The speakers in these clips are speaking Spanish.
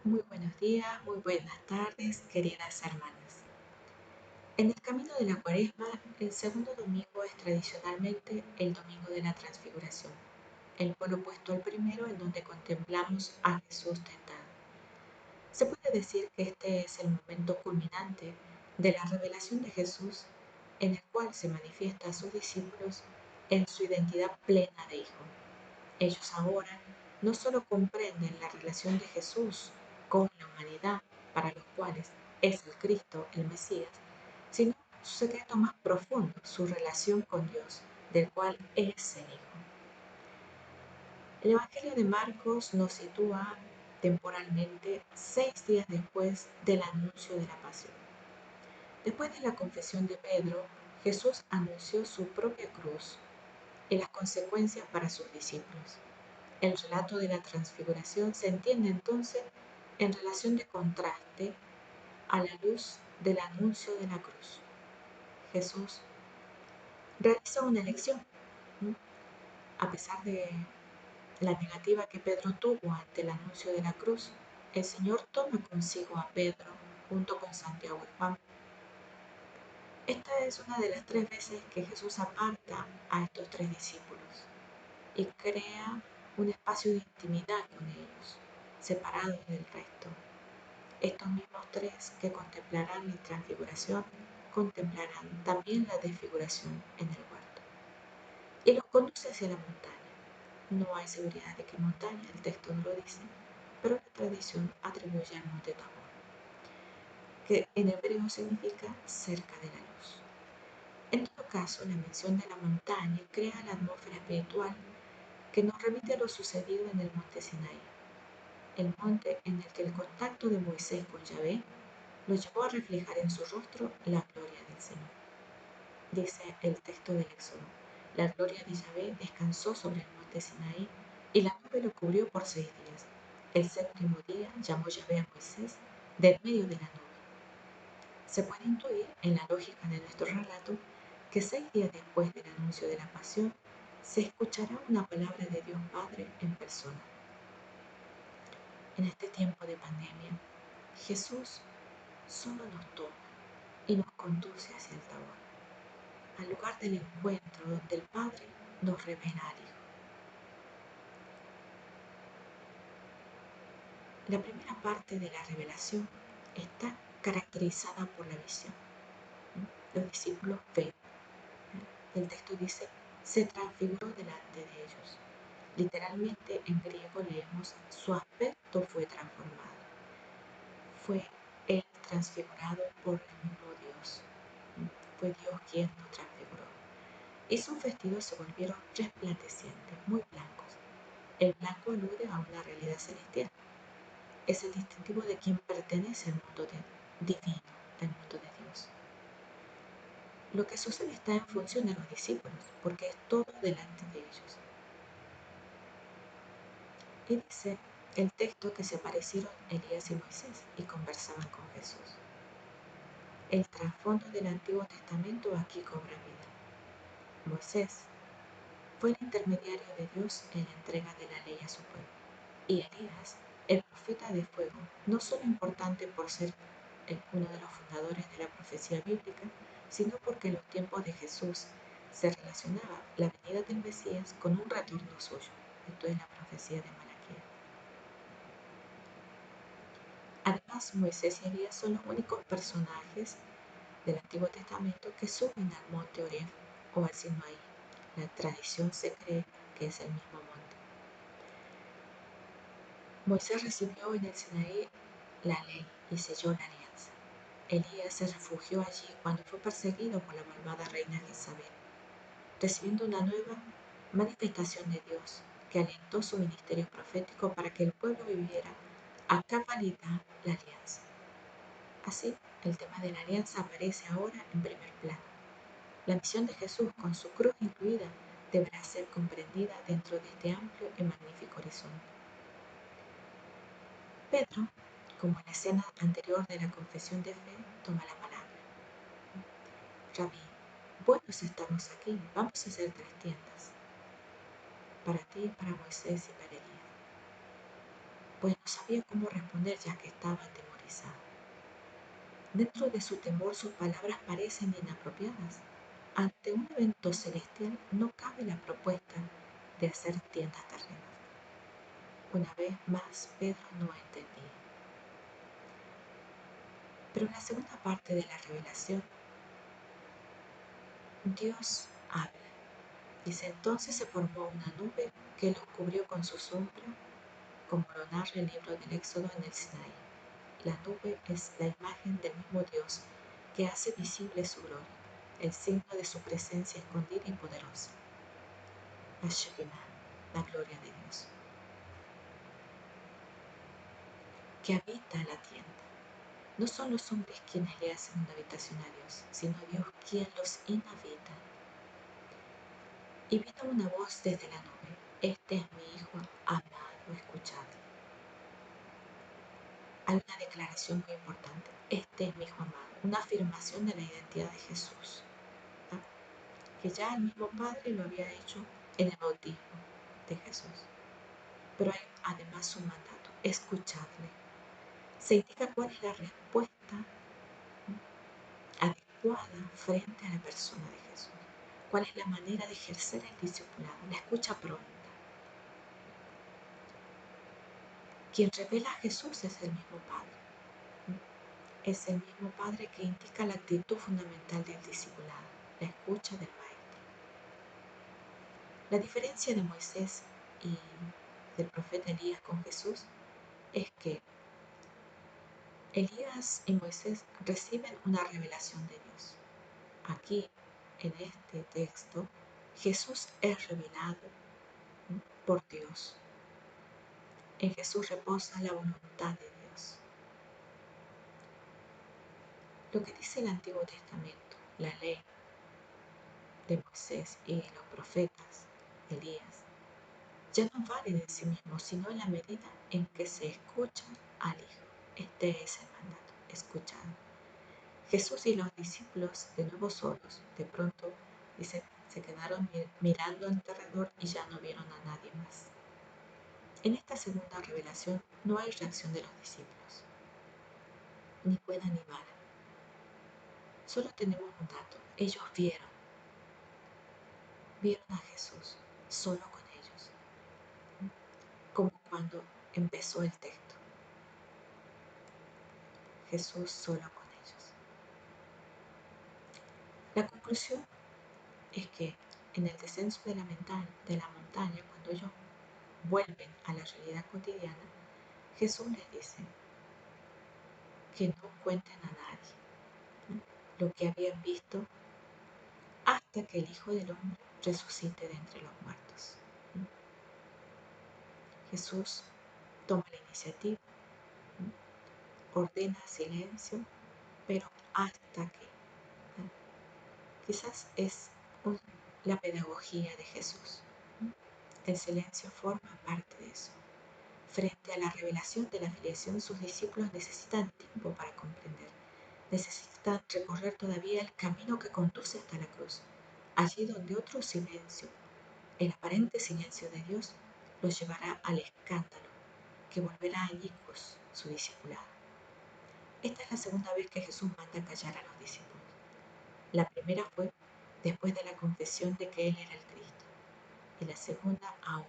Muy buenos días, muy buenas tardes, queridas hermanas. En el camino de la Cuaresma, el segundo domingo es tradicionalmente el domingo de la Transfiguración, el polo opuesto al primero en donde contemplamos a Jesús tentado. Se puede decir que este es el momento culminante de la revelación de Jesús, en el cual se manifiesta a sus discípulos en su identidad plena de Hijo. Ellos ahora no solo comprenden la relación de Jesús con la humanidad, para los cuales es el Cristo, el Mesías, sino su secreto más profundo, su relación con Dios, del cual es el Hijo. El Evangelio de Marcos nos sitúa temporalmente 6 días después del anuncio de la pasión. Después de la confesión de Pedro, Jesús anunció su propia cruz y las consecuencias para sus discípulos. El relato de la transfiguración se entiende entonces en relación de contraste a la luz del anuncio de la cruz. Jesús realiza una elección. A pesar de la negativa que Pedro tuvo ante el anuncio de la cruz, el Señor toma consigo a Pedro junto con Santiago y Juan. Esta es una de las 3 veces que Jesús aparta a estos 3 discípulos y crea un espacio de intimidad con ellos, separados del resto. Estos mismos 3 que contemplarán la transfiguración contemplarán también la desfiguración en el huerto. Y los conduce hacia la montaña. No hay seguridad de qué montaña, el texto no lo dice, pero la tradición atribuye al monte Tabor, que en hebreo significa cerca de la luz. En todo caso, la mención de la montaña crea la atmósfera espiritual que nos remite a lo sucedido en el monte Sinaí, el monte en el que el contacto de Moisés con Yahvé lo llevó a reflejar en su rostro la gloria del Señor. Dice el texto del Éxodo: la gloria de Yahvé descansó sobre el monte Sinaí y la nube lo cubrió por 6 días. El séptimo día llamó Yahvé a Moisés del medio de la nube. Se puede intuir en la lógica de nuestro relato que 6 días después del anuncio de la pasión se escuchará una palabra de Dios Padre en persona. En este tiempo de pandemia, Jesús solo nos toma y nos conduce hacia el Tabor, al lugar del encuentro donde el Padre nos revela al Hijo. La primera parte de la revelación está caracterizada por la visión. Los discípulos ven. El texto dice: se transfiguró delante de ellos. Literalmente en griego leemos: su aspecto fue transformado. Fue él transfigurado por el mismo Dios. Fue Dios quien lo transfiguró. Y sus vestidos se volvieron resplandecientes, muy blancos. El blanco alude a una realidad celestial. Es el distintivo de quien pertenece al mundo divino, al mundo de Dios. Lo que sucede está en función de los discípulos, porque es todo delante de ellos. Y dice el texto que se aparecieron Elías y Moisés y conversaban con Jesús. El trasfondo del Antiguo Testamento aquí cobra vida. Moisés fue el intermediario de Dios en la entrega de la ley a su pueblo. Y Elías, el profeta de fuego, no solo importante por ser uno de los fundadores de la profecía bíblica, sino porque en los tiempos de Jesús se relacionaba la venida del Mesías con un retorno suyo. Esto es la profecía de Malaquías. Además, Moisés y Elías son los únicos personajes del Antiguo Testamento que suben al monte Oreb o al Sinaí. La tradición se cree que es el mismo monte. Moisés recibió en el Sinaí la ley y selló la alianza. Elías se refugió allí cuando fue perseguido por la malvada reina Jezabel, recibiendo una nueva manifestación de Dios que alentó su ministerio profético para que el pueblo viviera a cabalidad la alianza. Así, el tema de la alianza aparece ahora en primer plano. La misión de Jesús, con su cruz incluida, deberá ser comprendida dentro de este amplio y magnífico horizonte. Pedro, como en la escena anterior de la confesión de fe, toma la palabra. Rabí, buenos estamos aquí, vamos a hacer 3 tiendas, para ti, para Moisés y para Elías. pues no sabía cómo responder ya que estaba atemorizado. Dentro de su temor sus palabras parecen inapropiadas. Ante un evento celestial no cabe la propuesta de hacer tiendas terrenas. Una vez más Pedro no entendía. Pero en la segunda parte de la revelación, Dios habla. Dice, entonces se formó una nube que los cubrió con su sombra, como lo narra el libro del Éxodo en el Sinaí. La nube es la imagen del mismo Dios que hace visible su gloria, el signo de su presencia escondida y poderosa. La Shekinah, la gloria de Dios, que habita la tienda. No son los hombres quienes le hacen una habitación a Dios, sino Dios quien los inhabita. Y vino una voz desde la nube, este es mi Hijo amado, escuchadlo. Hay una declaración muy importante, este es mi Hijo amado, una afirmación de la identidad de Jesús, ¿no? Que ya el mismo Padre lo había hecho en el bautismo de Jesús. Pero hay además un mandato, escuchadle. Se indica cuál es la respuesta adecuada frente a la persona de Jesús. ¿Cuál es la manera de ejercer el discipulado? La escucha pronta. Quien revela a Jesús es el mismo Padre. Es el mismo Padre que indica la actitud fundamental del discipulado, la escucha del Maestro. La diferencia de Moisés y del profeta Elías con Jesús es que Elías y Moisés reciben una revelación de Dios. Aquí, en este texto, Jesús es revelado por Dios. En Jesús reposa la voluntad de Dios. Lo que dice el Antiguo Testamento, la ley de Moisés y los profetas, Elías, ya no valen en sí mismos, sino en la medida en que se escucha al Hijo. Este es el mandato, escuchar. Jesús y los discípulos, de nuevo solos, de pronto, dice, se quedaron mirando alrededor y ya no vieron a nadie más. En esta segunda revelación no hay reacción de los discípulos, ni buena ni mala. Solo tenemos un dato. Ellos vieron a Jesús solo con ellos, como cuando empezó el texto. Jesús solo con ellos. La conclusión es que en el descenso de la montaña, cuando ellos vuelven a la realidad cotidiana, Jesús les dice que no cuenten a nadie, ¿no?, lo que habían visto hasta que el Hijo del Hombre resucite de entre los muertos. Jesús toma la iniciativa, ordena silencio, pero hasta que, ¿no? Quizás es la pedagogía de Jesús. El silencio forma parte de eso. Frente a la revelación de la filiación, sus discípulos necesitan tiempo para comprender. Necesitan recorrer todavía el camino que conduce hasta la cruz, allí donde otro silencio, el aparente silencio de Dios, los llevará al escándalo, que volverá a inicuos su discipulado. Esta es la segunda vez que Jesús manda callar a los discípulos. La primera fue después de la confesión de que Él era el Cristo, y la segunda ahora,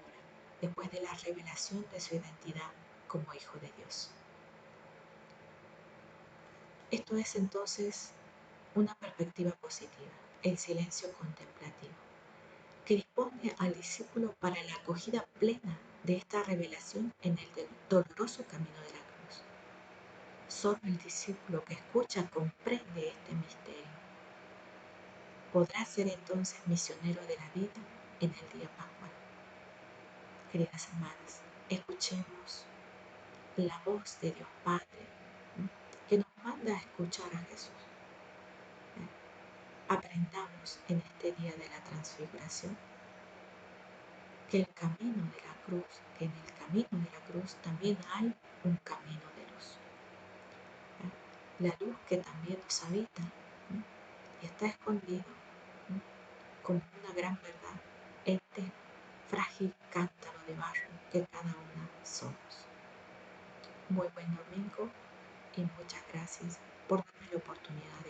después de la revelación de su identidad como Hijo de Dios. Esto es entonces una perspectiva positiva, el silencio contemplativo, que dispone al discípulo para la acogida plena de esta revelación en el doloroso camino de la cruz. Solo el discípulo que escucha comprende este misterio. Podrá ser entonces misionero de la vida en el día pascual. Queridas hermanas, escuchemos la voz de Dios Padre, que nos manda a escuchar a Jesús. Aprendamos en este día de la transfiguración que el camino de la cruz, que en el camino de la cruz también hay un camino de luz. La luz que también nos habita y está escondido como una gran verdad, este frágil cántaro de barro que cada una somos. Muy buen domingo y muchas gracias por darme la oportunidad de